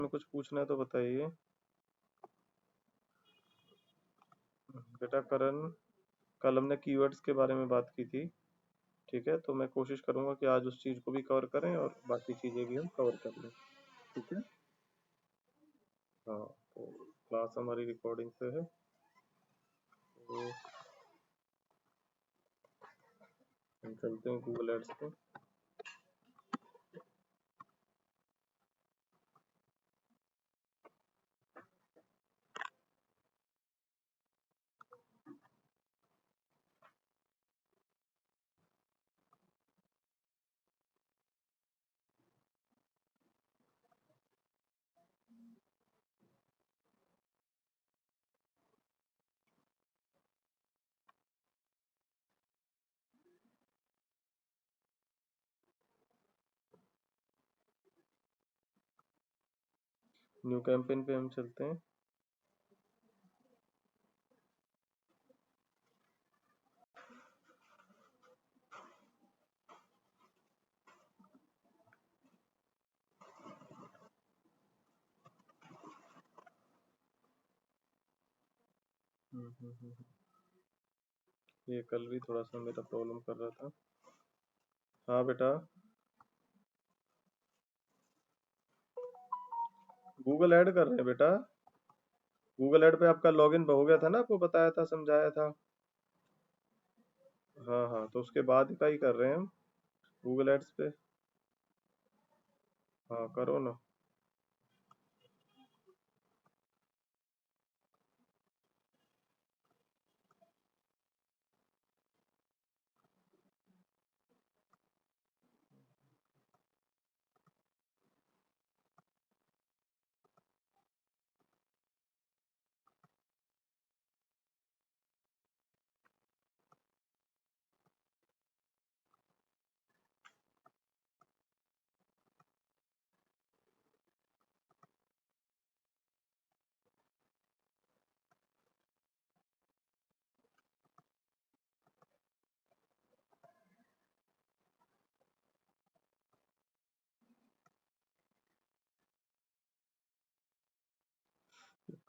में कुछ पूछना है तो बताइए। बेटा करण, कल हमने कीवर्ड्स के बारे में बात की थी, ठीक है? तो मैं कोशिश करूंगा कि आज उस चीज को भी कवर करें और बाकी चीजें भी हम कवर कर लें, ठीक है? हाँ, तो क्लास हमारी रिकॉर्डिंग पे है, तो हम चलते हैं गूगल एड्स पे। न्यू कैंपेन पे हम चलते हैं। ये कल भी थोड़ा सा मेरा प्रॉब्लम कर रहा था। हाँ बेटा, गूगल ऐड कर रहे हैं बेटा। गूगल ऐड पे आपका लॉगिन हो गया था ना, आपको बताया था, समझाया था। हाँ हाँ, तो उसके बाद का ही कर रहे हैं हम गूगल एड्स पे। हाँ करो ना।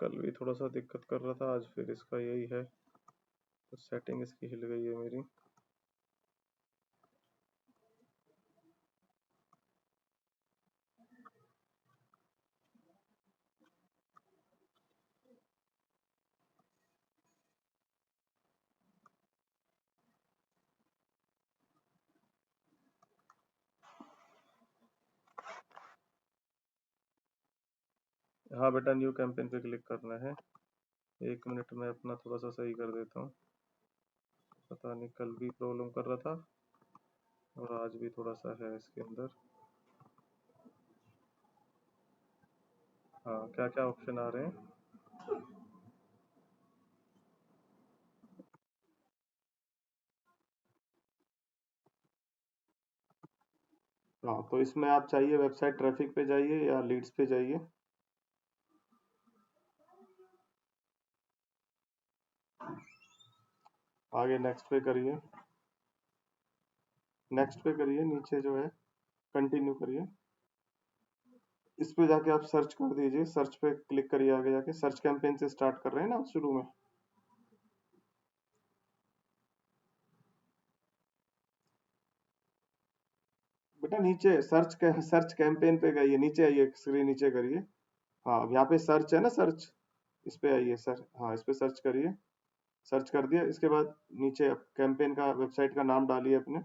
कल भी थोड़ा सा दिक्कत कर रहा था, आज फिर इसका यही है, तो सेटिंग इसकी हिल गई है मेरी। हाँ बेटा, न्यू कैंपेन पे क्लिक करना है। 1 मिनट में अपना थोड़ा सा सही कर देता हूँ। पता नहीं कल भी प्रॉब्लम कर रहा था और आज भी थोड़ा सा है इसके अंदर। हाँ, क्या क्या ऑप्शन आ रहे हैं? हाँ, तो इसमें आप चाहिए वेबसाइट ट्रैफिक पे जाइए या लीड्स पे जाइए। आगे नेक्स्ट पे करिए, नेक्स्ट पे करिए, नीचे जो है कंटिन्यू करिए। इस पे जाके आप सर्च कर दीजिए, सर्च पे क्लिक करिए, आगे जाके सर्च कैंपेन से स्टार्ट कर रहे हैं ना शुरू में। बेटा नीचे सर्च कैंपेन पे गइए, नीचे आइए, स्क्रीन नीचे करिए। हाँ, अब यहाँ पे सर्च है ना, सर्च, इस पे आइए सर। हाँ, इस पे सर्च करिए। सर्च कर दिया, इसके बाद नीचे कैंपेन का, वेबसाइट का नाम डालिए अपने।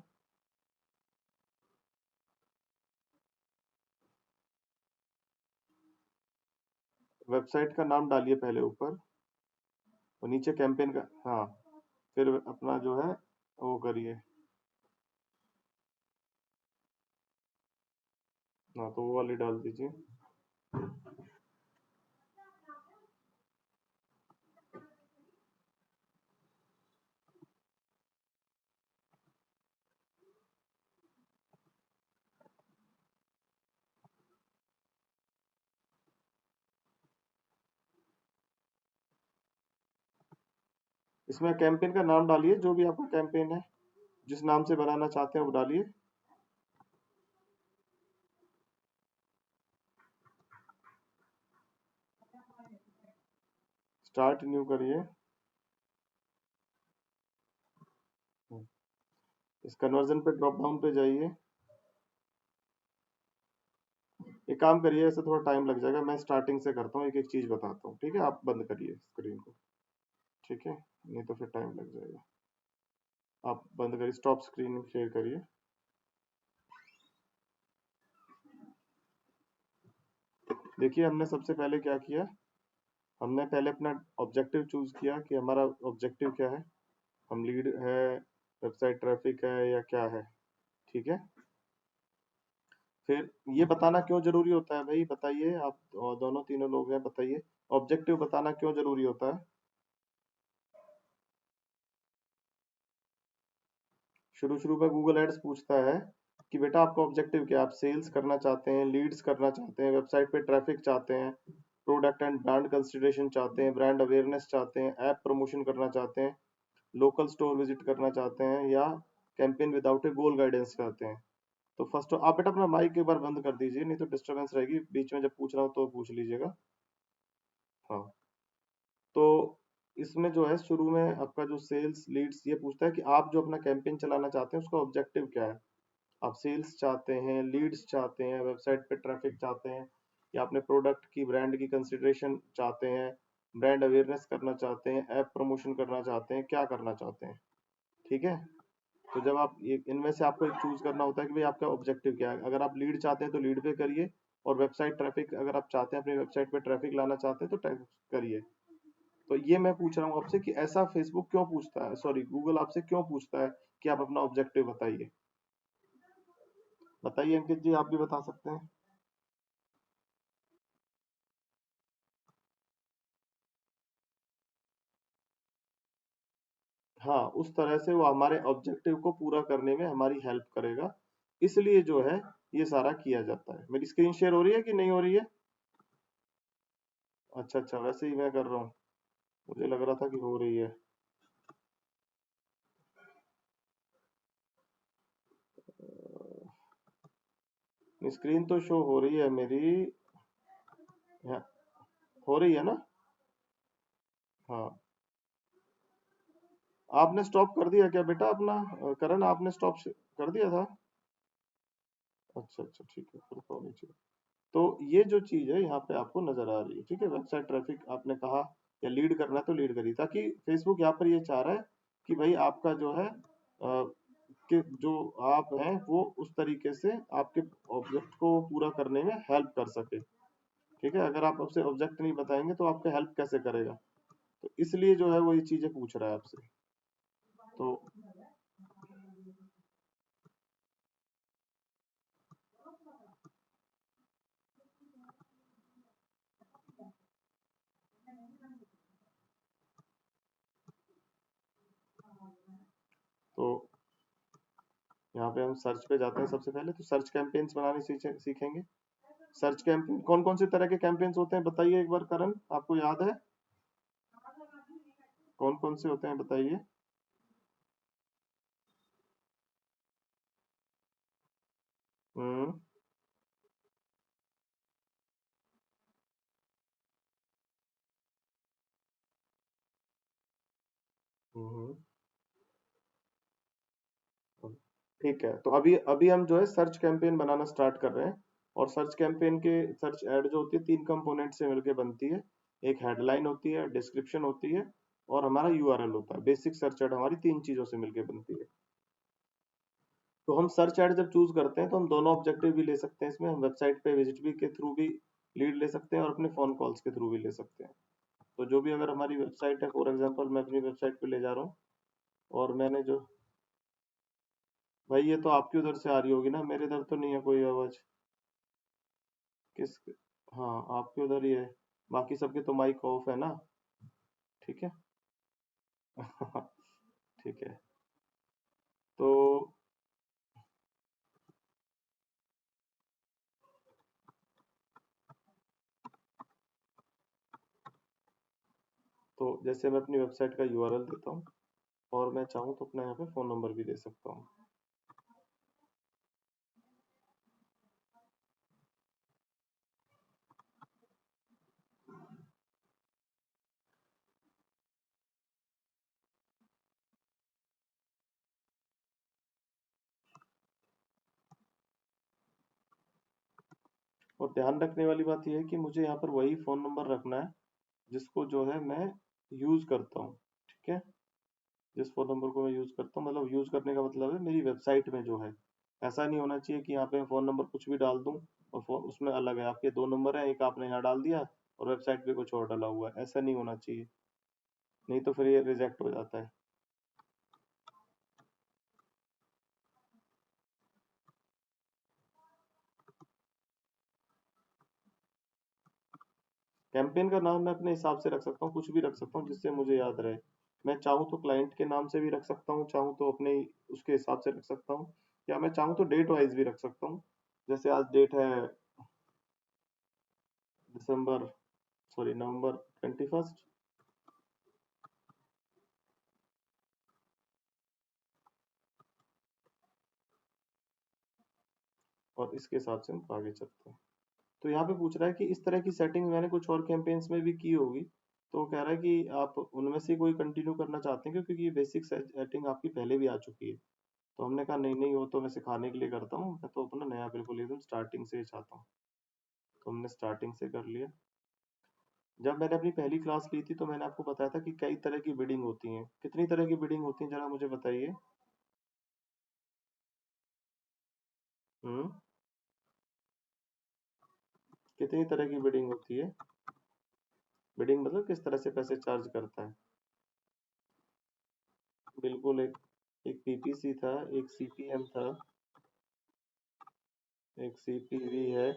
वेबसाइट का नाम डालिए पहले ऊपर, और नीचे कैंपेन का। हाँ, फिर अपना जो है वो करिए। हाँ, तो वो वाली डाल दीजिए। इसमें कैंपेन का नाम डालिए, जो भी आपका कैंपेन है, जिस नाम से बनाना चाहते हैं वो डालिए। स्टार्ट न्यू करिए। इस कन्वर्जन पे ड्रॉप डाउन पे जाइए। एक काम करिए, ऐसे थोड़ा टाइम लग जाएगा, मैं स्टार्टिंग से करता हूँ, एक एक चीज बताता हूँ, ठीक है? आप बंद करिए स्क्रीन को, ठीक है? नहीं तो फिर टाइम लग जाएगा। आप बंद करिए, स्टॉप स्क्रीन शेयर करिए। देखिए हमने सबसे पहले क्या किया, हमने पहले अपना ऑब्जेक्टिव चूज किया कि हमारा ऑब्जेक्टिव क्या है, हम लीड है, वेबसाइट ट्रैफिक है या क्या है, ठीक है? फिर ये बताना क्यों जरूरी होता है भाई, बताइए आप, दोनों तीनों लोग हैं, बताइए ऑब्जेक्टिव बताना क्यों जरूरी होता है। शुरू शुरू में गूगल एड्स पूछता है कि बेटा आपका ऑब्जेक्टिव क्या है, आप सेल्स करना चाहते हैं, लीड्स करना चाहते हैं, वेबसाइट पे ट्रैफिक चाहते हैं, प्रोडक्ट एंड ब्रांड कंसिडरेशन चाहते हैं, ब्रांड अवेयरनेस चाहते हैं, ऐप प्रमोशन करना चाहते हैं, लोकल स्टोर विजिट करना चाहते हैं, या कैंपेन विदाउट ए गोल गाइडेंस चाहते हैं। तो फर्स्ट आप बेटा अपना माइक एक बार बंद कर दीजिए, नहीं तो डिस्टरबेंस रहेगी, बीच में जब पूछ रहा हूँ तो पूछ लीजिएगा। हाँ, तो इसमें जो है शुरू में आपका जो सेल्स लीड्स ये पूछता है कि आप जो अपना कैंपेन चलाना चाहते हैं उसका ऑब्जेक्टिव क्या है। आप सेल्स चाहते हैं, लीड्स चाहते हैं, वेबसाइट पे ट्रैफिक चाहते हैं, या अपने प्रोडक्ट की ब्रांड की कंसिडरेशन चाहते हैं, ब्रांड अवेयरनेस करना चाहते हैं, ऐप प्रमोशन करना चाहते हैं, क्या करना चाहते हैं, ठीक है? तो जब आप इनमें से आपको एक चूज करना होता है कि भाई आपका ऑब्जेक्टिव क्या है। अगर आप लीड चाहते हैं तो लीड पे करिए, और वेबसाइट ट्रैफिक अगर आप चाहते हैं अपनी वेबसाइट पे ट्रैफिक लाना चाहते हैं तो करिए। तो ये मैं पूछ रहा हूँ आपसे कि ऐसा फेसबुक क्यों पूछता है, सॉरी गूगल आपसे क्यों पूछता है कि आप अपना ऑब्जेक्टिव बताइए। बताइए अंकित जी, आप भी बता सकते हैं। हाँ, उस तरह से वो हमारे ऑब्जेक्टिव को पूरा करने में हमारी हेल्प करेगा, इसलिए जो है ये सारा किया जाता है। मेरी स्क्रीन शेयर हो रही है कि नहीं हो रही है? अच्छा अच्छा, वैसे ही मैं कर रहा हूँ, मुझे लग रहा था कि हो रही है। स्क्रीन तो शो हो रही है मेरी। हाँ, हो रही है ना? हाँ, आपने स्टॉप कर दिया क्या बेटा अपना, करण आपने स्टॉप कर दिया था? अच्छा अच्छा, ठीक है, फिर तो होनी चाहिए। तो ये जो चीज है यहाँ पे आपको नजर आ रही है, ठीक है? वेबसाइट ट्रैफिक आपने कहा या लीड करना है तो लीड करिए, ताकि फेसबुक यहाँ पर ये चाह रहा है कि भाई आपका जो है कि जो आप हैं वो उस तरीके से आपके ऑब्जेक्ट को पूरा करने में हेल्प कर सके, ठीक है? अगर आप आपसे ऑब्जेक्ट नहीं बताएंगे तो आपका हेल्प कैसे करेगा? तो इसलिए जो है वो ये चीजें पूछ रहा है आपसे। तो तो यहाँ पे हम सर्च पे जाते हैं, सबसे पहले तो सर्च कैंपेन्स बनाने सीखेंगे। सर्च कैंपेन कौन कौन से तरह के कैंपेन्स होते हैं बताइए एक बार, करण आपको याद है कौन कौन से होते हैं, बताइए। हम्म हम्म, ठीक है, तो अभी अभी हम जो है सर्च कैंपेन बनाना स्टार्ट कर रहे हैं। और सर्च कैंपेन के सर्च एड जो होती है तीन कंपोनेंट से मिलकर बनती है। एक हेडलाइन होती है, डिस्क्रिप्शन होती है, और हमारा यूआरएल होता है। बेसिक सर्च एड हमारी तीन चीजों से मिलकर बनती है। तो हम सर्च एड जब चूज करते हैं तो हम दोनों ऑब्जेक्टिव भी ले सकते हैं इसमें, हम वेबसाइट पे विजिट भी के थ्रू भी लीड ले सकते हैं और अपने फोन कॉल्स के थ्रू भी ले सकते हैं। तो जो भी अगर हमारी वेबसाइट है, फॉर एग्जांपल मैं अपनी वेबसाइट पे ले जा रहा हूँ, और मैंने जो, भाई ये तो आपकी उधर से आ रही होगी ना, मेरे इधर तो नहीं है कोई आवाज। किस, हाँ आपके उधर ही है, बाकी सबके तो माइक ऑफ है ना, ठीक है। ठीक है, तो तो जैसे मैं अपनी वेबसाइट का यूआरएल देता हूँ, और मैं चाहूँ तो अपना यहाँ पे फोन नंबर भी दे सकता हूँ। और ध्यान रखने वाली बात यह है कि मुझे यहाँ पर वही फोन नंबर रखना है जिसको जो है मैं यूज करता हूँ। ठीक है, जिस फोन नंबर को मैं यूज करता हूँ, मतलब यूज करने का मतलब है मेरी वेबसाइट में जो है। ऐसा नहीं होना चाहिए कि यहाँ पे फोन नंबर कुछ भी डाल दूं और उसमें अलग है। आपके दो नंबर है, एक आपने यहाँ डाल दिया और वेबसाइट पे कुछ और डाला हुआ है, ऐसा नहीं होना चाहिए, नहीं तो फिर ये रिजेक्ट हो जाता है। कैंपेन का नाम मैं अपने हिसाब से रख सकता हूँ, कुछ भी रख सकता हूँ जिससे मुझे याद रहे। मैं चाहूँ तो क्लाइंट के नाम से भी रख सकता हूँ, चाहूँ तो अपने उसके हिसाब से रख सकता हूँ, या मैं चाहूँ तो डेट वाइज भी रख सकता हूँ। जैसे आज डेट है दिसंबर, सॉरी नवंबर 21, और इसके हिसाब से हम आगे चलते हैं। तो यहाँ पे पूछ रहा है कि इस तरह की सेटिंग मैंने कुछ और कैंपेन्स में भी की होगी, तो वो कह रहा है कि आप उनमें से कोई कंटिन्यू करना चाहते हैं क्योंकि ये बेसिक सेटिंग आपकी पहले भी आ चुकी है। तो हमने कहा नहीं नहीं, वो तो मैं सिखाने के लिए करता हूँ, मैं तो अपना नया बिल्कुल एकदम स्टार्टिंग से ही चाहता हूँ। तो हमने स्टार्टिंग से कर लिया। जब मैंने अपनी पहली क्लास ली थी तो मैंने आपको बताया था कि कई तरह की बिडिंग होती है। कितनी तरह की बिडिंग होती है जरा मुझे बताइए। हम्म, कितनी तरह की बिडिंग होती है? बिडिंग मतलब किस तरह से पैसे चार्ज करता है। बिल्कुल, एक एक पीपीसी था, एक सीपीएम था, एक सीपीवी है,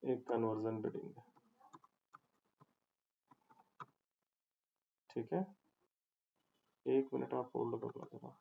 एक कन्वर्जन बिडिंग है। ठीक है, एक मिनट आप होल्ड कर लो जरा।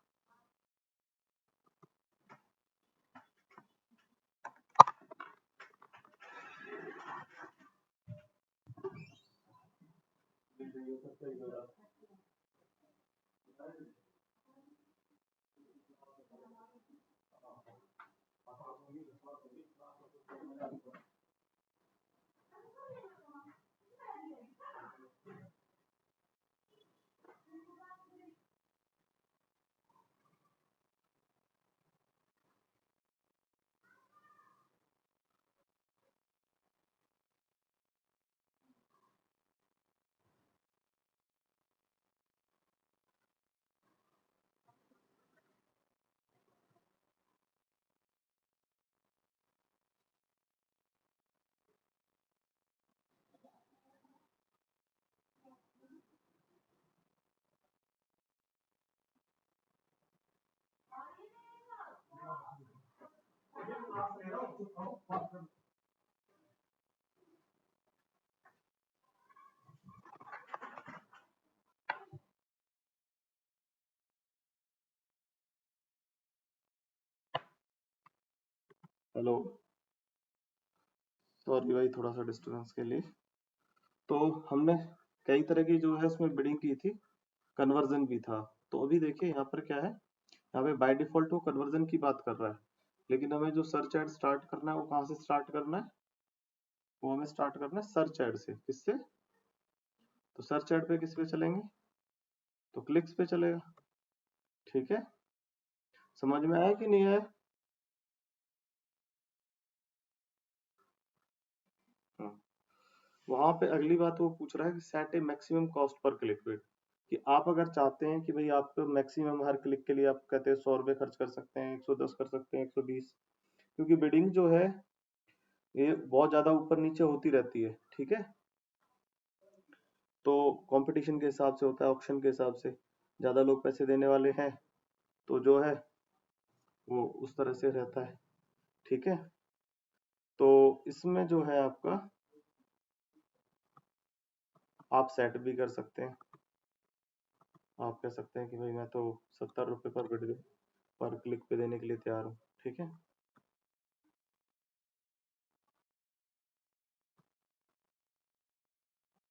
हेलो, सॉरी भाई थोड़ा सा डिस्टर्बेंस के लिए। तो हमने कई तरह की जो है उसमें बिडिंग की थी, कन्वर्जन भी था। तो अभी देखिए यहाँ पर क्या है, यहाँ पे बाय डिफॉल्ट वो कन्वर्जन की बात कर रहा है, लेकिन हमें जो सर्च एड स्टार्ट करना है वो कहाँ से स्टार्ट करना है? वो हमें स्टार्ट करना है सर्च एड से। किससे? तो सर्च एड पे किस पे चलेंगे? तो क्लिक्स पे चलेगा। ठीक है, समझ में आया कि नहीं आया? हाँ। वहां पे अगली बात वो पूछ रहा है कि सेट ए मैक्सिमम कॉस्ट पर क्लिक पे, कि आप अगर चाहते हैं कि भाई आप मैक्सिमम हर क्लिक के लिए आप कहते हैं 100 रुपए खर्च कर सकते हैं, 110 कर सकते हैं, 120, क्योंकि बिडिंग जो है ये बहुत ज्यादा ऊपर नीचे होती रहती है। ठीक है, तो कंपटीशन के हिसाब से होता है, ऑक्शन के हिसाब से, ज्यादा लोग पैसे देने वाले हैं तो जो है वो उस तरह से रहता है। ठीक है, तो इसमें जो है आपका, आप सेट भी कर सकते हैं। आप कह सकते हैं कि भाई मैं तो 70 रुपए पर बिड पर क्लिक पे देने के लिए तैयार हूँ। ठीक है,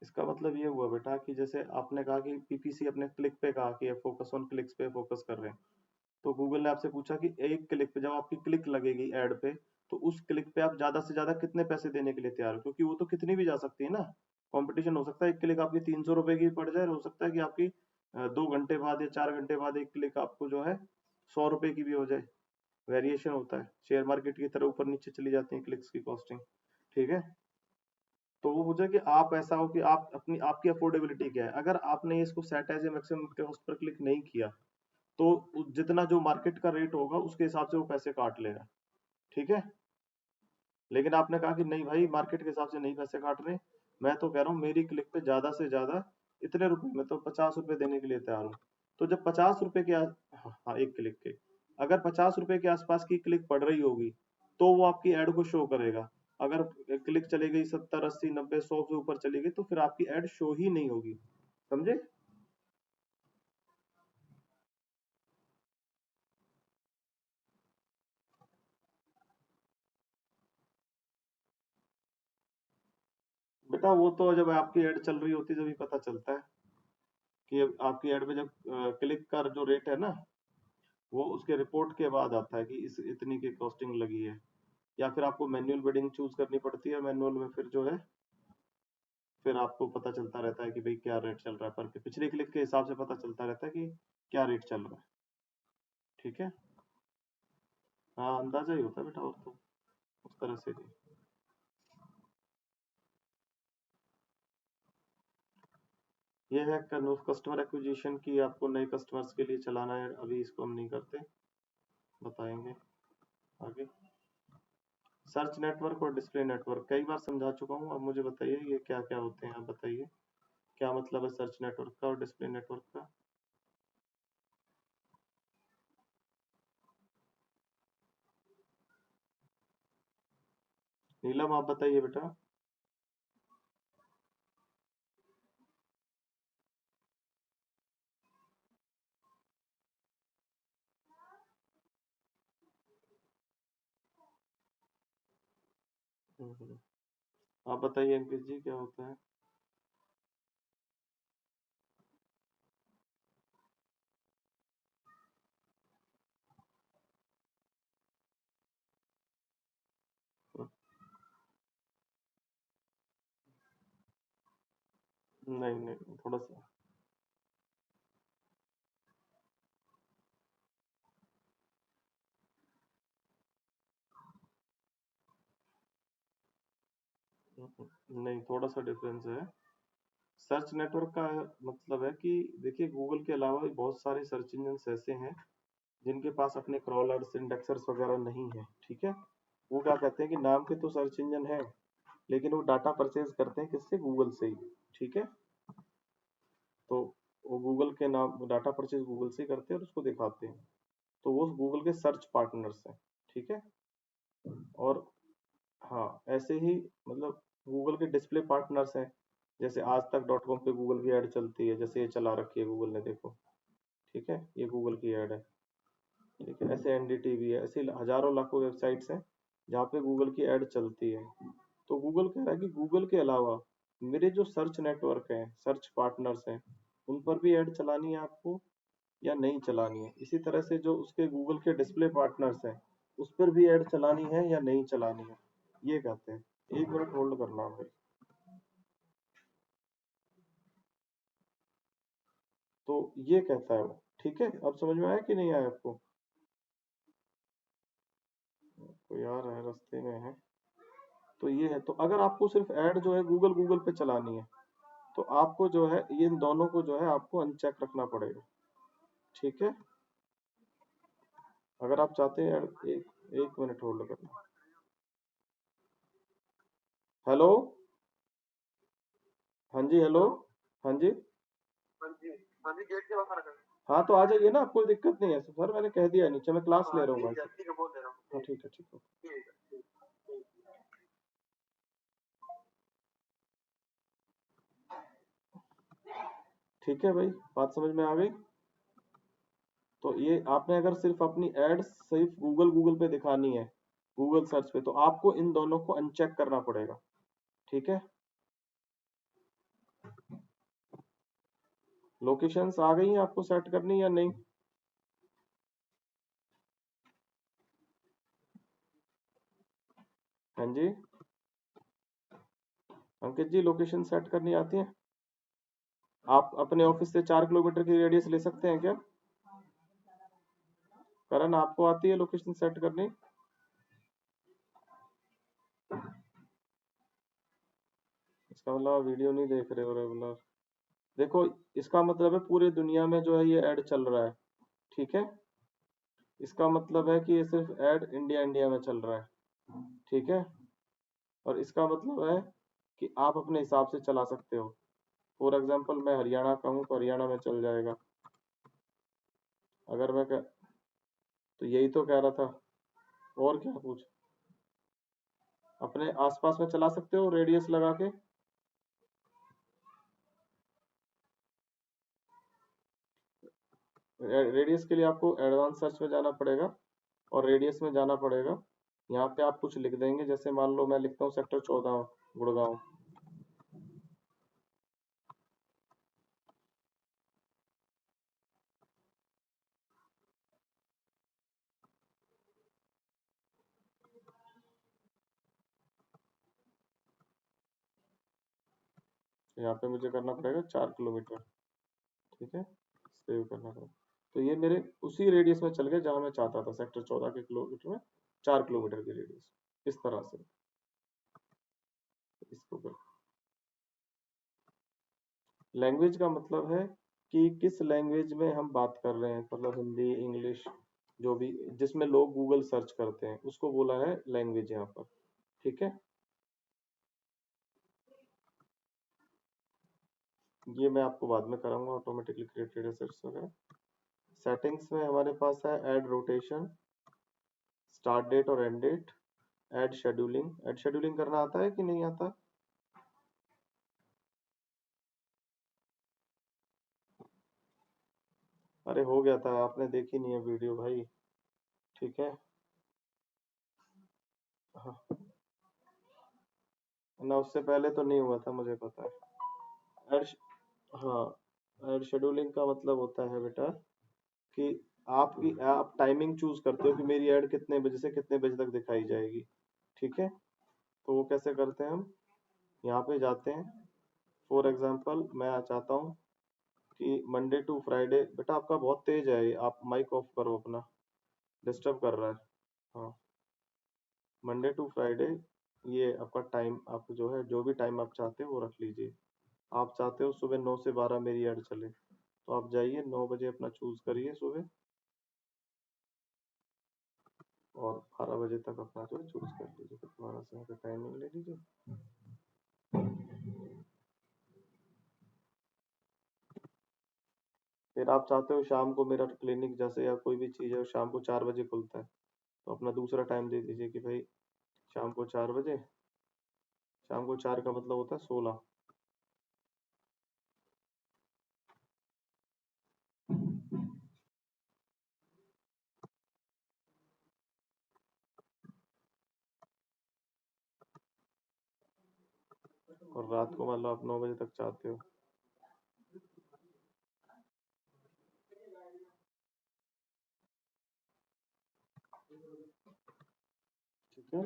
इसका मतलब ये हुआ बेटा कि जैसे आपने कहा कि पीपीसी अपने क्लिक पे कहा कि फोकस ऑन क्लिक्स पे फोकस कर रहे हैं, तो गूगल ने आपसे पूछा कि एक क्लिक पे जब आपकी क्लिक लगेगी एड पे, तो उस क्लिक पे आप ज्यादा से ज्यादा कितने पैसे देने के लिए तैयार हो, क्योंकि वो तो कितनी भी जा सकती है ना। कंपटीशन हो सकता है एक क्लिक आपकी 300 रुपए की पड़ जाए, हो सकता है कि आपकी 2 घंटे बाद या 4 घंटे बाद एक क्लिक आपको जो है 100 रुपए की भी हो जाए। वेरिएशन होता है, शेयर मार्केट की तरह ऊपर नीचे चली जाती है क्लिक्स की कॉस्टिंग। ठीक है, तो वो पूछा कि आप ऐसा हो कि आप अपनी आपकी अफोर्डेबिलिटी क्या है। अगर आपने इसको set as a maximum cost पर क्लिक नहीं किया तो जितना जो मार्केट का रेट होगा उसके हिसाब से वो पैसे काट लेगा। ठीक है, लेकिन आपने कहा कि नहीं भाई मार्केट के हिसाब से नहीं पैसे काट रहे, मैं तो कह रहा हूँ मेरी क्लिक पे ज्यादा से ज्यादा इतने रुपए, मैं तो 50 रुपए देने के लिए तैयार हूँ। तो जब 50 रुपए के हाँ, हाँ, एक क्लिक के, अगर 50 रुपए के आसपास की क्लिक पड़ रही होगी तो वो आपकी एड को शो करेगा। अगर क्लिक चली गई 70 80 90 100 से ऊपर चली गई तो फिर आपकी एड शो ही नहीं होगी। समझे? बेटा वो तो जब आपकी एड चल रही होती है तभी पता चलता है कि अब आपकी एड में जब क्लिक का जो रेट है ना, वो उसके रिपोर्ट के बाद आता है कि इस इतनी की कॉस्टिंग लगी है। या फिर आपको मैन्युअल बिडिंग चूज करनी पड़ती है, मैनुअल में फिर जो है फिर आपको पता चलता रहता है कि भाई क्या रेट चल रहा है, पर पिछली क्लिक के हिसाब से पता चलता रहता है कि क्या रेट चल रहा है। ठीक है, हाँ अंदाजा ही होता है बेटा, और तो उस तरह से नहीं। ये है कस्टमर एक्विजिशन की, आपको नए कस्टमर्स के लिए चलाना है, अभी इसको हम नहीं करते, बताएंगे आगे। सर्च नेटवर्क और डिस्प्ले नेटवर्क कई बार समझा चुका हूँ, अब मुझे बताइए ये क्या क्या होते हैं, आप बताइए क्या मतलब है सर्च नेटवर्क का और डिस्प्ले नेटवर्क का। नीलम आप बताइए बेटा। आप बताइए अंकित जी क्या होता है। नहीं नहीं थोड़ा सा। नहीं थोड़ा सा डिफरेंस है। सर्च नेटवर्क का मतलब है कि देखिए गूगल के अलावा भी बहुत सारे सर्च इंजन ऐसे हैं जिनके पास अपने क्रॉलर्स इंडेक्सर्स वगैरह नहीं है। ठीक है, वो क्या कहते हैं कि नाम के तो सर्च इंजन है लेकिन वो डाटा परचेज करते हैं किससे, गूगल से ही। ठीक है, तो वो गूगल के नाम डाटा परचेज गूगल से ही करते हैं और उसको दिखाते हैं, तो वो गूगल के सर्च पार्टनर्स हैं। ठीक है, और हाँ ऐसे ही मतलब गूगल के डिस्प्ले पार्टनर्स हैं, जैसे आज तक डॉट कॉम पे गूगल की ऐड चलती है, जैसे ये चला रखी है गूगल ने, देखो। ठीक है, ये गूगल की ऐड है। ठीक है, ऐसे एनडीटीवी है, ऐसे हजारों लाखों वेबसाइट्स हैं जहाँ पे गूगल की ऐड चलती है। तो गूगल कह रहा है कि गूगल के अलावा मेरे जो सर्च नेटवर्क हैं, सर्च पार्टनर्स हैं, उन पर भी ऐड चलानी है आपको या नहीं चलानी है। इसी तरह से जो उसके गूगल के डिस्प्ले पार्टनर्स हैं उस पर भी ऐड चलानी है या नहीं चलानी है, ये कहते हैं। एक मिनट होल्ड करना भाई। तो ये कहता है वो। ठीक है, अब समझ में आया कि नहीं आया आपको? कोई आ रहा है रास्ते में है। तो ये है, तो अगर आपको सिर्फ ऐड जो है गूगल गूगल पे चलानी है तो आपको जो है ये इन दोनों को जो है आपको अनचेक रखना पड़ेगा। ठीक है, अगर आप चाहते हैं एक एक मिनट होल्ड करना। हेलो, हाँ जी हेलो, हाँ जी, हाँ जी, हाँ जी गेट के बाहर खड़े। हाँ तो आ जाइए ना, कोई दिक्कत नहीं है सर, मैंने कह दिया नीचे मैं क्लास ले रहा हूँ भाई। ठीक है बोल दे रहा हूँ। हाँ ठीक है ठीक है। ठीक है भाई, बात समझ में आ गई। तो ये आपने अगर सिर्फ अपनी एड सिर्फ गूगल गूगल पे दिखानी है, गूगल सर्च पे, तो आपको इन दोनों को अनचेक करना पड़ेगा। ठीक है, लोकेशंस आ गई हैं आपको सेट करनी या नहीं? हाँ जी, अंकित जी लोकेशन सेट करनी आती है? आप अपने ऑफिस से 4 किलोमीटर की रेडियस ले सकते हैं क्या? करण आपको आती है लोकेशन सेट करनी? इसका मतलब आप वीडियो नहीं देख रहे हो रेगुलर। देखो, इसका मतलब है पूरी दुनिया में जो है ये ऐड चल रहा है, ठीक है। इसका मतलब है कि ये सिर्फ ऐड इंडिया इंडिया में चल रहा है, ठीक है। और इसका मतलब है कि आप अपने हिसाब से चला सकते हो। फॉर एग्जाम्पल मैं हरियाणा का हूँ तो हरियाणा में चल जाएगा। अगर मैं तो यही तो कह रहा था, और क्या पूछ। अपने आसपास में चला सकते हो रेडियस लगा के। रेडियस के लिए आपको एडवांस सर्च में जाना पड़ेगा और रेडियस में जाना पड़ेगा। यहाँ पे आप कुछ लिख देंगे, जैसे मान लो मैं लिखता हूँ सेक्टर 14 गुड़गांव। यहाँ पे मुझे करना पड़ेगा 4 किलोमीटर, ठीक है। सेव करना पड़ेगा। तो ये मेरे उसी रेडियस में चल गए जहां मैं चाहता था, सेक्टर 14 के किलोमीटर में 4 किलोमीटर की रेडियस, इस तरह से इसको कर। लैंग्वेज का मतलब है कि किस लैंग्वेज में हम बात कर रहे हैं, मतलब हिंदी, इंग्लिश, जो भी जिसमें लोग गूगल सर्च करते हैं उसको बोला है लैंग्वेज यहाँ पर, ठीक है। ये मैं आपको बाद में कराऊंगा, ऑटोमेटिकली क्रिएटेड सर्च वगैरह। सेटिंग्स में हमारे पास है ऐड रोटेशन, स्टार्ट डेट और end date, ad scheduling. Ad scheduling करना आता है कि नहीं आता? अरे हो गया था, आपने देखी नहीं है वीडियो भाई, ठीक है। हाँ, ना उससे पहले तो नहीं हुआ था, मुझे पता है। ऐड, हाँ, ऐड शेड्यूलिंग का मतलब होता है बेटा कि आप टाइमिंग चूज करते हो कि मेरी ऐड कितने बजे से कितने बजे तक दिखाई जाएगी, ठीक है। तो वो कैसे करते हैं हम, यहाँ पे जाते हैं। फॉर एग्जांपल मैं चाहता हूँ कि मंडे टू फ्राइडे। बेटा आपका बहुत तेज है ये, आप माइक ऑफ करो अपना, डिस्टर्ब कर रहा है। हाँ, मंडे टू फ्राइडे, ये आपका टाइम, आप जो है जो भी टाइम आप चाहते हो वो रख लीजिए। आप चाहते हो सुबह 9 से 12 मेरी ऐड चले, तो आप जाइए 9 बजे अपना चूज करिए सुबह, और 12 बजे तक अपना जो है चूज कर लीजिए, फिर दोबारा से यहाँ पे टाइमिंग ले लीजिए। फिर आप चाहते हो शाम को मेरा क्लिनिक जैसे या कोई भी चीज़ है शाम को 4 बजे खुलता है, तो अपना दूसरा टाइम दे दीजिए कि भाई शाम को 4 बजे। शाम को 4 का मतलब होता है 16। और रात को मान लो आप 9 बजे तक चाहते हो, ठीक है।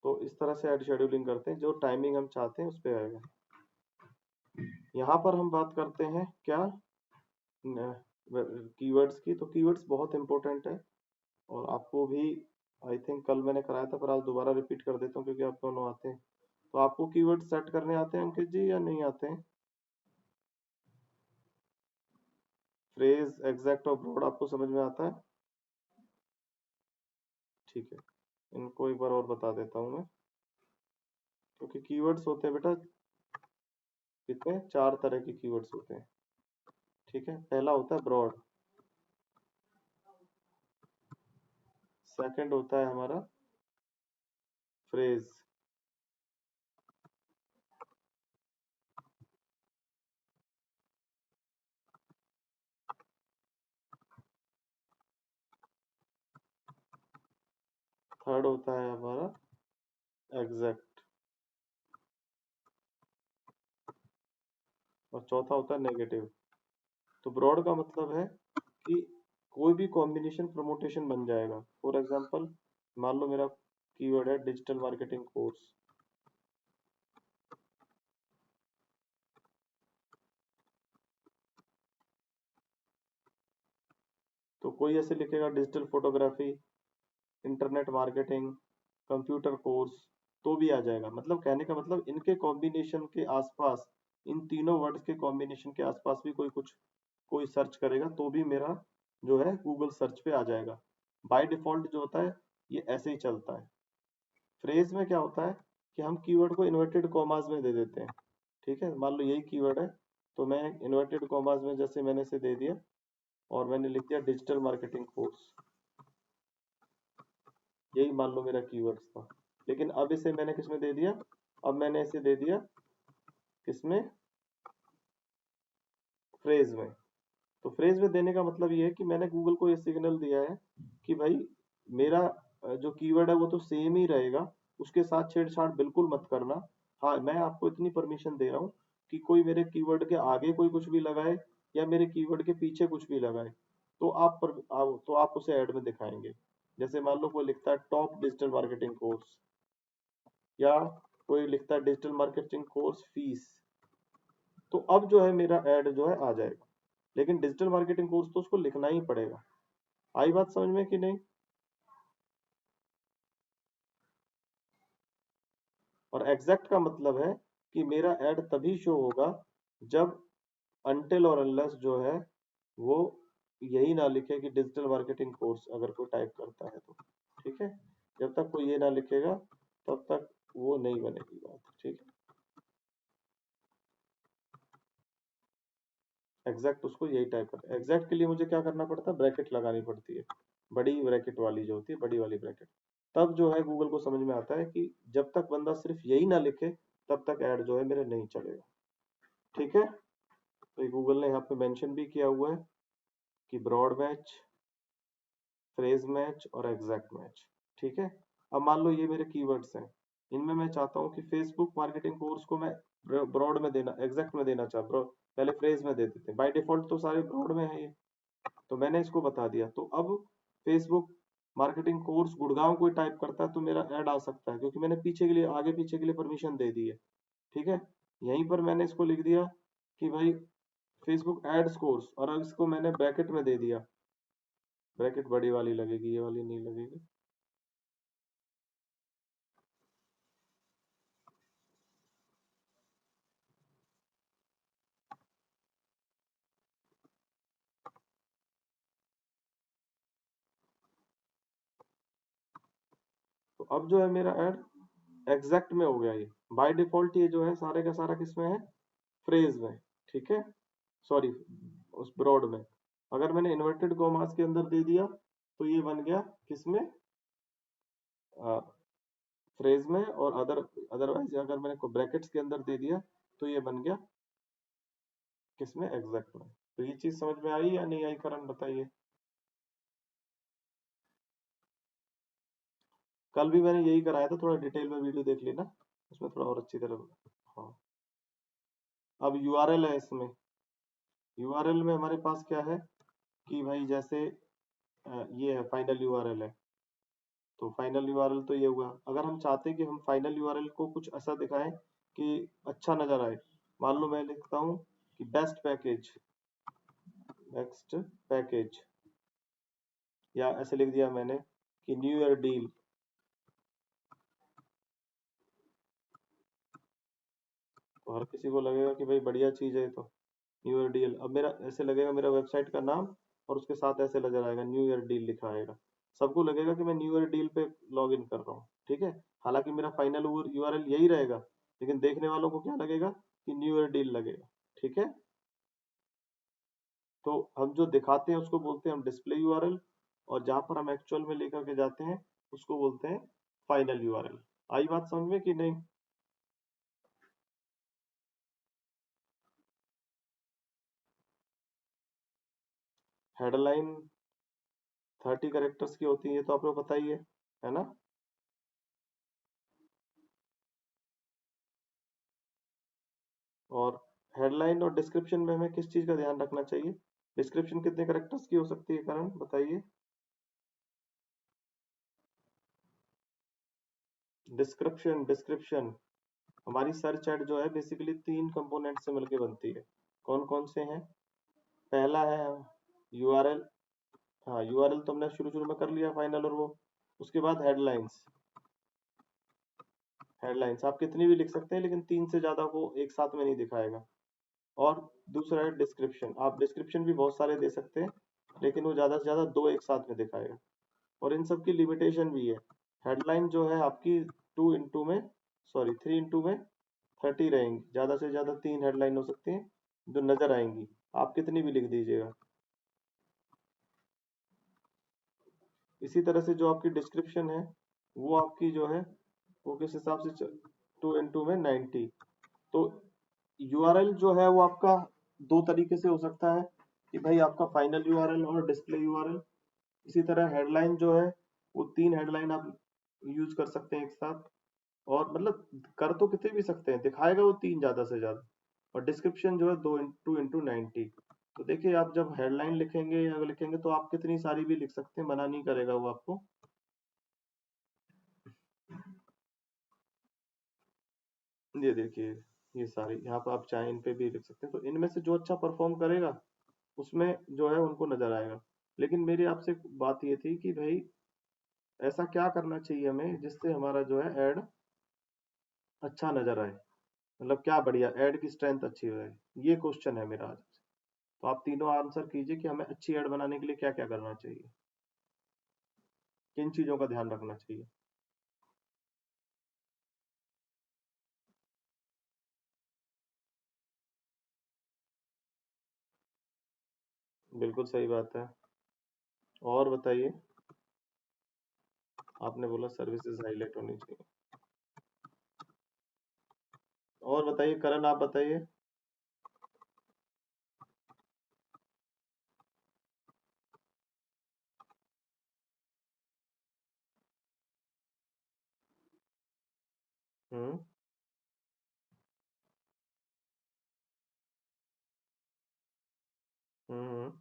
तो इस तरह से ऐड शेड्यूलिंग करते हैं, जो टाइमिंग हम चाहते हैं उस पे आएगा। यहाँ पर हम बात करते हैं क्या, कीवर्ड्स की। तो कीवर्ड्स बहुत इंपॉर्टेंट है, और आपको भी आई थिंक कल मैंने कराया था, पर आज दोबारा रिपीट कर देता हूँ क्योंकि आप दोनों आते हैं। तो आपको कीवर्ड सेट करने आते हैं अंकित जी या नहीं आते हैं? फ्रेज, एग्जैक्ट और ब्रॉड आपको समझ में आता है? ठीक है, इनको एक बार और बता देता हूँ मैं। क्योंकि कीवर्ड्स होते हैं बेटा कितने, 4 तरह के कीवर्ड्स होते हैं, ठीक है। पहला होता है ब्रॉड, सेकंड होता है हमारा फ्रेज, थर्ड होता है हमारा एग्जैक्ट, और चौथा होता है नेगेटिव। तो ब्रॉड का मतलब है कि कोई भी कॉम्बिनेशन प्रमोटेशन बन जाएगा। फॉर एग्जांपल मान लो मेरा कीवर्ड है डिजिटल मार्केटिंग कोर्स, तो कोई ऐसे लिखेगा digital photography, internet marketing, computer course, तो भी आ जाएगा। मतलब कहने का मतलब इनके कॉम्बिनेशन के आसपास, इन तीनों वर्ड्स के कॉम्बिनेशन के आसपास भी कोई सर्च करेगा तो भी मेरा जो है गूगल सर्च पे आ जाएगा। बाय डिफॉल्ट जो होता है ये ऐसे ही चलता है। फ्रेज में क्या होता है कि हम कीवर्ड को इन्वर्टेड कॉमास में दे देते हैं। ठीक है, मान लो यही कीवर्ड है तो मैं इन्वर्टेड कॉमास में जैसे मैंने इसे दे दिया और मैंने लिख दिया डिजिटल मार्केटिंग कोर्स, यही मान लो मेरा कीवर्ड्स था। लेकिन अब इसे मैंने किसमें दे दिया, अब मैंने इसे दे दिया किसमें, फ्रेज में। तो फ्रेज में देने का मतलब ये है कि मैंने गूगल को ये सिग्नल दिया है कि भाई मेरा जो कीवर्ड है वो तो सेम ही रहेगा, उसके साथ छेड़छाड़ बिल्कुल मत करना। हाँ, मैं आपको इतनी परमिशन दे रहा हूँ कि कोई मेरे कीवर्ड के आगे कोई कुछ भी लगाए या मेरे कीवर्ड के पीछे कुछ भी लगाए तो तो आप उसे ऐड में दिखाएंगे। जैसे मान लो कोई लिखता है टॉप डिजिटल मार्केटिंग कोर्स, या कोई लिखता है डिजिटल मार्केटिंग कोर्स फीस, तो अब जो है मेरा ऐड जो है आ जाएगा। लेकिन डिजिटल मार्केटिंग कोर्स तो उसको लिखना ही पड़ेगा। आई बात समझ में कि नहीं? और एग्जैक्ट का मतलब है कि मेरा ऐड तभी शो होगा जब अनटिल और अनलेस जो है वो यही ना लिखे कि डिजिटल मार्केटिंग कोर्स, अगर कोई टाइप करता है तो। ठीक है, जब तक कोई ये ना लिखेगा तब तक वो नहीं बनेगी बात। ठीक है, एग्जैक्ट उसको यही टाइप करता है। एग्जैक्ट के लिए मुझे क्या करना पड़ता है, ब्रैकेट लगानी पड़ती है, बड़ी ब्रैकेट वाली जो होती है, बड़ी वाली ब्रैकेट। तब जो है गूगल को समझ में आता है कि जब तक बंदा सिर्फ यही ना लिखे तब तक ऐड जो है मेरे नहीं चलेगा। ठीक है, तो गूगल ने यहाँ पे मेंशन भी किया हुआ है कि ब्रॉड मैच, फ्रेज मैच और एग्जैक्ट मैच। ठीक है, अब मान लो ये मेरे कीवर्ड्स हैं, इनमें मैं चाहता हूँ कि फेसबुक मार्केटिंग कोर्स को मैं ब्रॉड में देना, एग्जैक्ट में देना चाहता हूँ, पहले फ्रेज में दे देते हैं, बाय डिफॉल्ट तो सारे ब्रॉड में है ये, तो मैंने इसको बता दिया। तो अब फेसबुक मार्केटिंग कोर्स गुड़गांव कोई टाइप करता है तो मेरा ऐड आ सकता है, क्योंकि मैंने पीछे के लिए, आगे पीछे के लिए परमिशन दे दी है। ठीक है, यहीं पर मैंने इसको लिख दिया कि भाई फेसबुक एड्स कोर्स, और अब इसको मैंने ब्रैकेट में दे दिया, ब्रैकेट बड़ी वाली लगेगी, ये वाली नहीं लगेगी। तो अब जो है मेरा ऐड एग्जैक्ट में हो गया। ये बाय डिफॉल्ट ये जो है सारे का सारा किस में है, फ्रेज में। ठीक है, सॉरी, उस ब्रॉड में। अगर मैंने इन्वर्टेड कॉमास के अंदर दे दिया तो ये बन गया किसमें, फ्रेज में। और अदरवाइज अगर मैंने ब्रैकेट्स के अंदर दे दिया तो ये बन गया किसमें, एग्जैक्ट में। तो ये चीज समझ में आई या नहीं आई, करण बताइए। कल भी मैंने यही कराया था, थोड़ा डिटेल में वीडियो देख लेना, उसमें थोड़ा और अच्छी तरह। हाँ, अब यूआरएल है इसमें। यूआरएल में हमारे पास क्या है कि भाई जैसे ये है फाइनल यूआरएल है, तो फाइनल यूआरएल तो ये हुआ। अगर हम चाहते हैं कि हम फाइनल यूआरएल को कुछ ऐसा दिखाएं कि अच्छा नजर आए, मान लो मैं लिखता हूँ कि बेस्ट पैकेज, नेक्स्ट पैकेज, या ऐसे लिख दिया मैंने कि न्यू ईयर डील। तो हर किसी को लगेगा कि भाई बढ़िया चीज है, तो न्यू ईयर डील। अब मेरा ऐसे लगेगा, मेरा वेबसाइट का नाम और उसके साथ ऐसे नजर आएगा न्यू ईयर डील लिखा आएगा, सबको लगेगा कि मैं न्यू ईयर डील पे लॉग इन कर रहा हूँ। ठीक है, हालांकि मेरा फाइनल यूआरएल यही रहेगा, लेकिन देखने वालों को क्या लगेगा कि न्यू ईयर डील लगेगा। ठीक है, तो हम जो दिखाते हैं उसको बोलते हैं हम डिस्प्ले यूआरएल, और जहां पर हम एक्चुअल में लेकर के जाते हैं उसको बोलते हैं फाइनल यूआरएल। आई बात समझ में कि नहीं? हेडलाइन 30 कैरेक्टर्स की होती है, ये तो आपको पता ही है ना? और हेडलाइन और डिस्क्रिप्शन में हमें किस चीज का ध्यान रखना चाहिए? डिस्क्रिप्शन कितने कैरेक्टर्स की हो सकती है करण, बताइए। डिस्क्रिप्शन डिस्क्रिप्शन हमारी सर्च एड जो है बेसिकली 3 कंपोनेंट से मिलकर बनती है। कौन कौन से हैं? पहला है यूआरएल। हाँ, यूआरएल तो हमने शुरू शुरू में कर लिया फाइनल, और वो उसके बाद हेडलाइंस। हेडलाइंस आप कितनी भी लिख सकते हैं, लेकिन 3 से ज्यादा वो एक साथ में नहीं दिखाएगा। और दूसरा है डिस्क्रिप्शन। आप डिस्क्रिप्शन भी बहुत सारे दे सकते हैं, लेकिन वो ज्यादा से ज्यादा 2 एक साथ में दिखाएगा। और इन सब की लिमिटेशन भी है। हेडलाइन जो है आपकी 2 इंटू में, सॉरी 3 इंटू में 30 रहेंगी। ज्यादा से ज्यादा 3 हेडलाइन हो सकती हैं जो नजर आएंगी। आप कितनी भी लिख दीजिएगा। इसी तरह से जो आपकी डिस्क्रिप्शन है, वो आपकी जो है वो किस हिसाब से, 2 इंटू में 90। तो यूआरएल जो है वो आपका दो तरीके से हो सकता है कि भाई आपका फाइनल यूआरएल और डिस्प्ले यूआरएल। इसी तरह हेडलाइन जो है वो 3 हेडलाइन आप यूज कर सकते हैं एक साथ। और मतलब कर तो कितने भी सकते हैं, दिखाएगा वो 3 ज्यादा से ज्यादा। और डिस्क्रिप्शन जो है 2 इंटू 90। तो देखिए आप जब हेडलाइन लिखेंगे या लिखेंगे तो आप कितनी सारी भी लिख सकते हैं, मना नहीं करेगा वो आपको। ये देखिए, ये सारी यहाँ पर आप चाहे इन पे भी लिख सकते हैं। तो इनमें से जो अच्छा परफॉर्म करेगा उसमें जो है उनको नजर आएगा। लेकिन मेरी आपसे बात ये थी कि भाई ऐसा क्या करना चाहिए हमें जिससे हमारा जो है एड अच्छा नजर आए। मतलब क्या बढ़िया एड की स्ट्रेंथ अच्छी हो जाए, ये क्वेश्चन है मेरा आज। तो आप तीनों आंसर कीजिए कि हमें अच्छी एड बनाने के लिए क्या क्या करना चाहिए, किन चीजों का ध्यान रखना चाहिए। बिल्कुल सही बात है। और बताइए। आपने बोला सर्विसेज हाईलाइट होनी चाहिए। और बताइए करण, आप बताइए। हम्म। हम्म।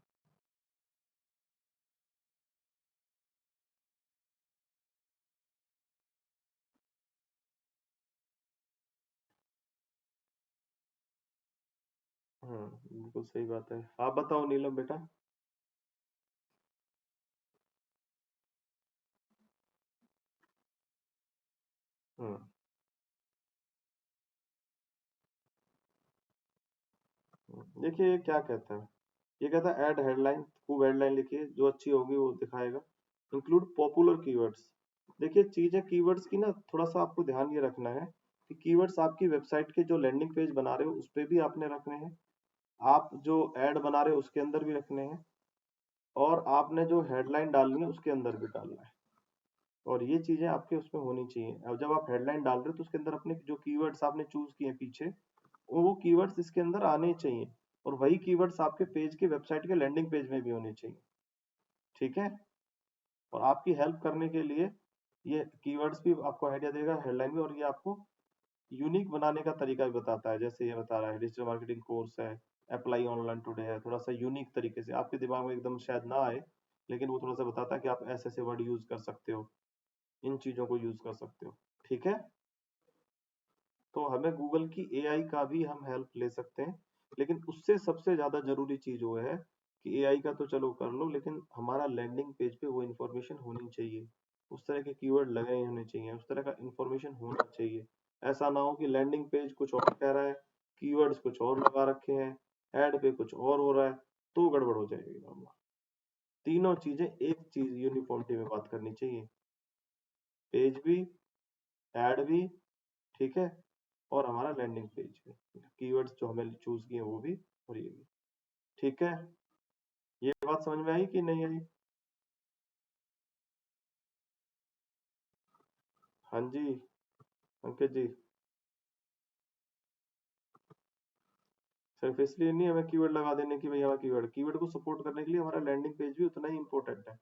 बिल्कुल सही बात है। आप बताओ नीलम बेटा। हम्म। देखिए ये क्या कहता है, ये कहता है ऐड हेडलाइन, खूब हेडलाइन लिखिए, जो अच्छी होगी वो दिखाएगा। Include popular keywords. देखिए चीज है कीवर्ड्स की ना, थोड़ा सा आपको ध्यान ये रखना है कि कीवर्ड्स आपकी वेबसाइट के जो लैंडिंग पेज बना रहे हो उस पे भी आपने रखने हैं, आप जो ऐड बना रहे हो उसके अंदर भी रखने हैं, और आपने जो हेडलाइन डालनी है उसके अंदर भी डालना है। और ये चीजें आपके उसमें होनी चाहिए। अब जब आप हेडलाइन डाल रहे हो तो उसके अंदर अपने जो कीवर्ड्स आपने चूज किए हैं पीछे, वो कीवर्ड्स इसके अंदर आने चाहिए। और वही कीवर्ड्स आपके पेज के वेबसाइट के लैंडिंग पेज में भी होने चाहिए। ठीक है। और आपकी हेल्प करने के लिए ये कीवर्ड्स भी आपको आइडिया देगा हेडलाइन में, और ये आपको यूनिक बनाने का तरीका भी बताता है। जैसे ये बता रहा है डिजिटल मार्केटिंग कोर्स है, अप्लाई ऑनलाइन टुडे है, थोड़ा सा यूनिक तरीके से आपके दिमाग में एकदम शायद ना आए, लेकिन वो थोड़ा सा बताता है कि आप ऐसे ऐसे वर्ड यूज कर सकते हो, इन चीजों को यूज कर सकते हो। ठीक है। तो हमें गूगल की एआई का भी हम हेल्प ले सकते हैं, लेकिन उससे सबसे ज्यादा जरूरी चीज वो है कि एआई का तो चलो कर लो, लेकिन हमारा लैंडिंग पेज पे वो इन्फॉर्मेशन होनी चाहिए। उस तरह के कीवर्ड लगे होने चाहिए, उस तरह का इन्फॉर्मेशन होना चाहिए। ऐसा ना हो कि लैंडिंग पेज कुछ और कह रहा है, कीवर्ड्स कुछ और लगा रखे हैं, ऐड पे कुछ और हो रहा है, तो गड़बड़ हो जाएगी मामला। तीनों चीजें एक चीज यूनिफॉर्मिटी में बात करनी चाहिए, पेज भी, ऐड भी, ठीक है, और हमारा लैंडिंग पेज भी, कीवर्ड्स जो हमें चूज किए वो भी, और ये भी। ठीक है। ये बात समझ में आई कि नहीं आई? हाँ जी अंकित जी। सिर्फ इसलिए नहीं हमें कीवर्ड लगा देने की भाई हमारा कीवर्ड, कीवर्ड को सपोर्ट करने के लिए हमारा लैंडिंग पेज भी उतना ही इंपॉर्टेंट है।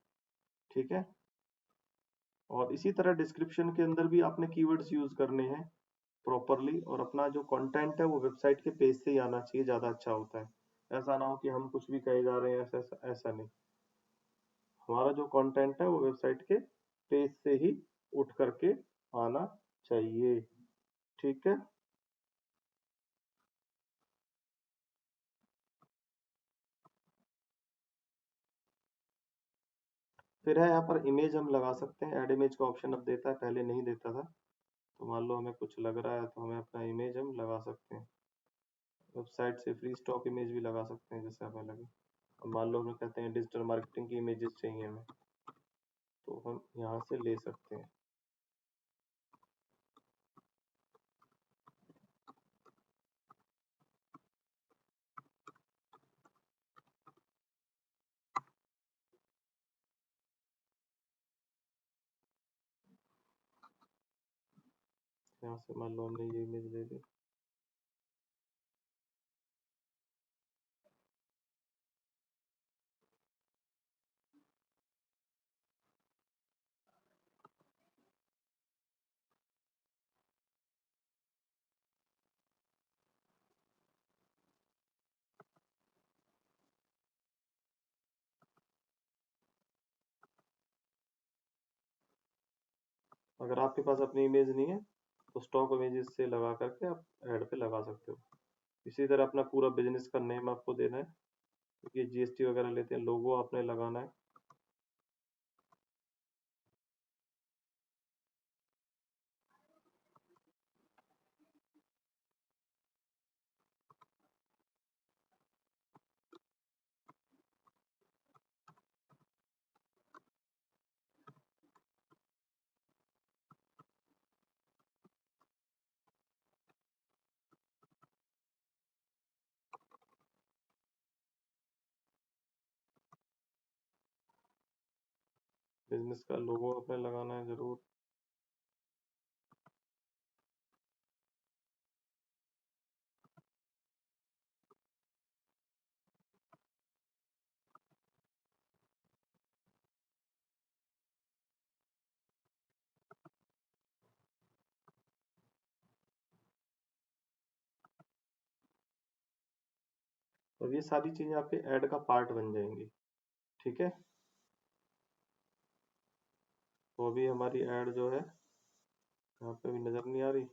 ठीक है। और इसी तरह डिस्क्रिप्शन के अंदर भी आपने कीवर्ड्स यूज करने हैं प्रॉपरली, और अपना जो कंटेंट है वो वेबसाइट के पेज से ही आना चाहिए, ज्यादा अच्छा होता है। ऐसा ना हो कि हम कुछ भी कहे जा रहे हैं, ऐसा ऐसा ऐसा नहीं। हमारा जो कंटेंट है वो वेबसाइट के पेज से ही उठ करके आना चाहिए। ठीक है। फिर है यहाँ पर इमेज हम लगा सकते हैं, ऐड इमेज का ऑप्शन अब देता है, पहले नहीं देता था। तो मान लो हमें कुछ लग रहा है तो हमें अपना इमेज हम लगा सकते हैं। वेबसाइट से फ्री स्टॉक इमेज भी लगा सकते हैं जैसे हमें लगे। अब मान लो हमें कहते हैं डिजिटल मार्केटिंग की इमेजेस चाहिए हमें, तो हम यहाँ से ले सकते हैं। यहाँ से मान लो हमने ये इमेज ले ली। अगर आपके पास अपनी इमेज नहीं है तो स्टॉक इमेजेस से लगा करके आप ऐड पे लगा सकते हो। इसी तरह अपना पूरा बिजनेस का नेम आपको देना है, क्योंकि जीएसटी वगैरह लेते हैं, लोगो आपने लगाना है। बिजनेस का लोगो आपने लगाना है जरूर। और ये सारी चीजें आपके ऐड का पार्ट बन जाएंगी। ठीक है। तो अभी हमारी ऐड जो है यहाँ पे भी नजर नहीं आ रही,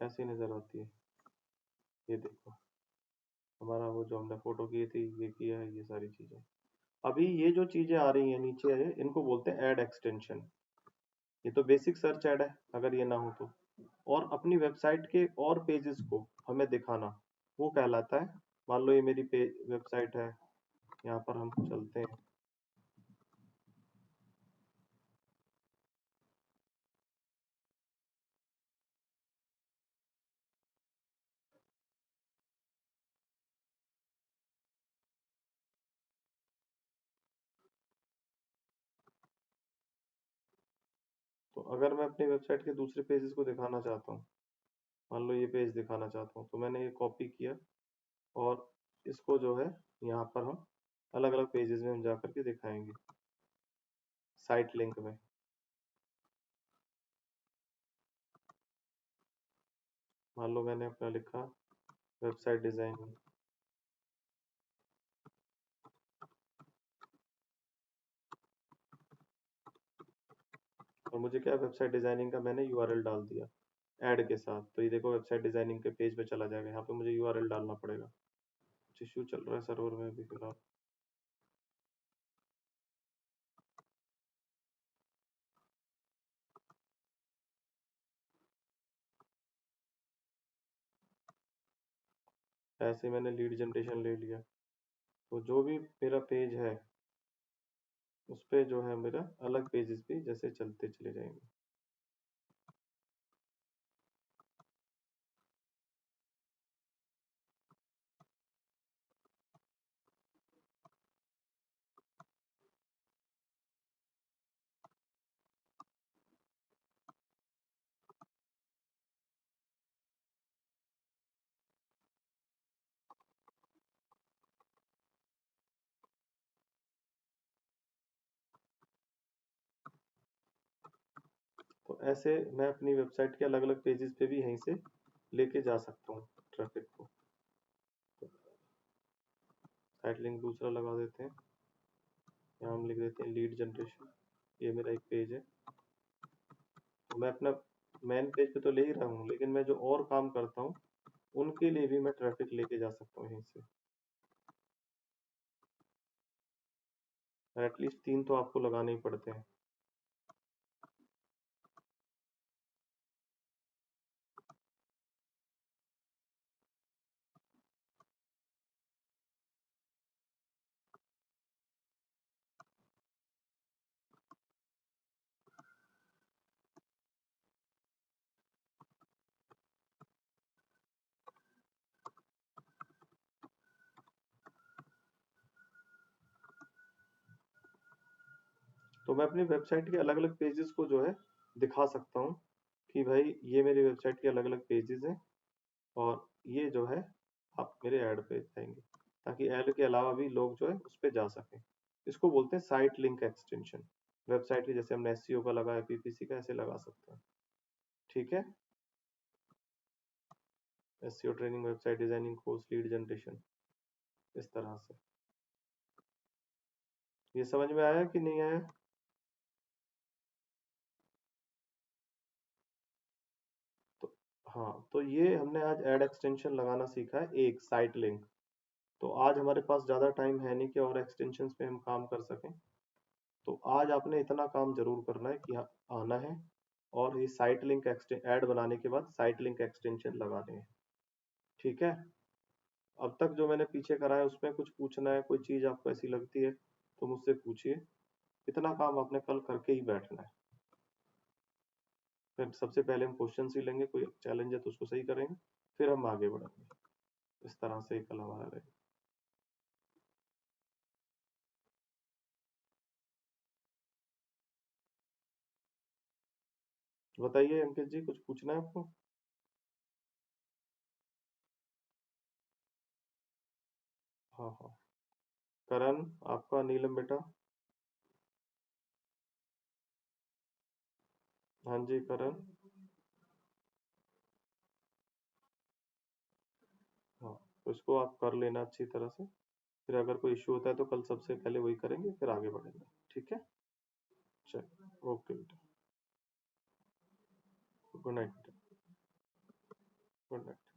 ऐसी नजर आती है। ये देखो, हमारा वो जो हमने फोटो की थी ये किया है, ये सारी चीजें। अभी ये जो चीजें आ रही हैं नीचे है, इनको बोलते हैं ऐड एक्सटेंशन। ये तो बेसिक सर्च ऐड है अगर ये ना हो तो। और अपनी वेबसाइट के और पेजेस को हमें दिखाना, वो कहलाता है। मान लो ये मेरी वेबसाइट है, यहाँ पर हम चलते हैं। तो अगर मैं अपनी वेबसाइट के दूसरे पेजेस को दिखाना चाहता हूँ, मान लो ये पेज दिखाना चाहता हूँ, तो मैंने ये कॉपी किया और इसको जो है यहाँ पर हम अलग अलग पेजेस में हम जा करके दिखाएंगे साइट लिंक में। मान लो मैंने अपना लिखा वेबसाइट डिजाइनिंग, और मुझे क्या, वेबसाइट डिजाइनिंग का मैंने यूआरएल डाल दिया ऐड के साथ। तो ये देखो वेबसाइट डिजाइनिंग के पेज पे चला जाएगा। यहाँ पे मुझे यूआरएल डालना पड़ेगा। कुछ इश्यू चल रहा है सर्वर में भी फिलहाल। ऐसे मैंने लीड जनरेशन ले लिया। तो जो भी मेरा पेज है उस पे जो है मेरा अलग पेजेस भी जैसे चलते चले जाएंगे। तो ऐसे मैं अपनी वेबसाइट के अलग अलग पेजेस पे भी यहीं से लेके जा सकता हूँ ट्रैफिक को। साइट लिंक दूसरा लगा देते हैं। यहाँ हम लिख देते हैं लीड जनरेशन। ये मेरा एक पेज है, तो मैं अपना मेन पेज पे तो ले ही रहा हूँ, लेकिन मैं जो और काम करता हूँ उनके लिए भी मैं ट्रैफिक लेके जा सकता हूँ यहीं से। एटलीस्ट 3 तो आपको लगाने ही पड़ते हैं। तो मैं अपनी वेबसाइट के अलग अलग पेजेस को जो है दिखा सकता हूँ कि भाई ये मेरी वेबसाइट के अलग अलग पेजेस हैं, और ये जो है आप मेरे ऐड पे जाएंगे, ताकि ऐड के अलावा भी लोग जो है उस पर जा सकें। इसको बोलते हैं साइट लिंक एक्सटेंशन। वेबसाइट की जैसे हमने एसईओ का लगाया, पीपीसी का, ऐसे लगा सकते हैं। ठीक है, SEO training, website designing course, lead generation, इस तरह से। ये समझ में आया कि नहीं आया? तो हाँ, तो ये हमने आज ऐड एक्सटेंशन लगाना सीखा है, एक साइट लिंक। तो आज हमारे पास ज़्यादा टाइम है नहीं कि और एक्सटेंशंस पे हम काम कर सकें। तो आज आपने इतना काम जरूर करना है कि आना है और ये साइट लिंक ऐड बनाने के बाद साइट लिंक एक्सटेंशन लगाने हैं। ठीक है, अब तक जो मैंने पीछे करा है उसमें कुछ पूछना है, कोई चीज़ आपको ऐसी लगती है तो मुझसे पूछिए। इतना काम आपने कल करके ही बैठना है। फिर सबसे पहले हम क्वेश्चन ही लेंगे, कोई चैलेंज है तो उसको सही करेंगे, फिर हम आगे बढ़ेंगे। इस तरह से कल हमारा रहेगा। बताइए अंकित जी, कुछ पूछना है आपको? हाँ हाँ, करण, आपका, नीलम बेटा। हाँ जी करण। हाँ, तो इसको आप कर लेना अच्छी तरह से। फिर अगर कोई इश्यू होता है तो कल सबसे पहले वही करेंगे, फिर आगे बढ़ेंगे। ठीक है, चलिए, ओके बेटा, गुड नाइट। Good night.